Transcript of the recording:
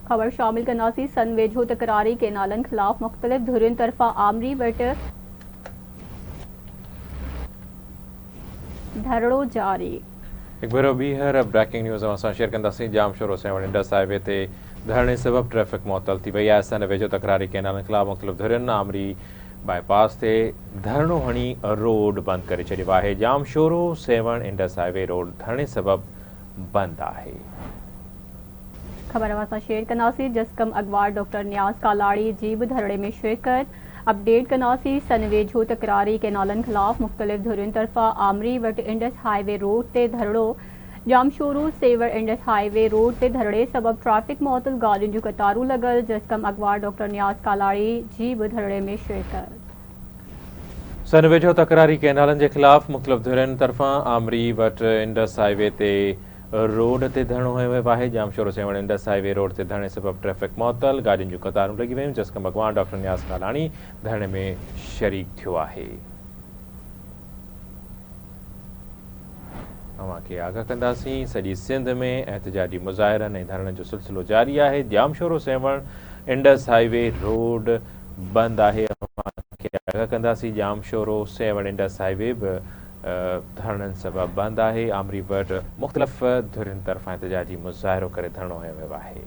खबर शामिल कनासी सन वेझो तकरारी के नालन खिलाफ मुख्तलिफ धुरियुनि तरफ़ा आमरी वटि धरणो जारी। एक भेरो ॿीहर ब्रेकिंग न्यूज़ असां शेयर कंदासीं। जाम शोर से इंडस हाईवे ते धरणे सबब ट्रैफिक मुअतल थी वई आहे। सन वेझो तकरारी के नालन खिलाफ मुख्तलिफ धुरियुनि आमरी बाईपास ते धरणो हणी रोड बंद करे छॾियो आहे। जाम शोरो 7 इंडस हाईवे रोड धरणे सबब बंद आहे। खबर असां शेयर कनासी जसकम अगवार डॉक्टर नियाज़ कालाड़ी जी बि धरणे में शिरकत। अपडेट कनासी सन वेझो तकरारी के नालन खिलाफ मुख्तलिफ धुरियुनि तरफ़ा आमरी वटि इंडस हाईवे रोड ते धरणो। Jamshoro saver Indus highway road ते धरणे सबब ट्रैफिक मुअतल गाड़ियुनि जूं कतारूं लॻल। जसकम अगवार डॉक्टर नियाज़ कालाड़ी जी बि धरणे में शिरकत। सन वेझो तकरारी के नालन के खिलाफ मुख्तलिफ धुरियुनि तरफ़ा आमरी वटि इंडस हाईवे ते रोड ते धरणो हयो वियो आहे। जामशोरो सेवण इंडस हाईवे रोड ते धरणे सबब ट्रैफिक मुअतल गाड़ियुनि जूं कतारूं लॻी वयूं। जसकम अगवान डॉक्टर नियाज़ कालाणी धरणे में शरीक थियो आहे। अवांखे आगाह कंदासीं सॼी सिंध में एहतजाजी मुज़ाहिरनि ऐं धरणनि जो सिलसिलो जारी आहे। जामशोरो सेवण इंडस हाईवे रोड बंद आहे। अवांखे आगाह कंदासीं जामशोरो सेवण इंडस हाईवे बि धरणनि सबब बंद आहे। आमरी वटि मुख़्तलिफ़ धुरियुनि तरफ़ां एहतजाजी मुज़ाहिरो करे धरणो हयो वियो आहे।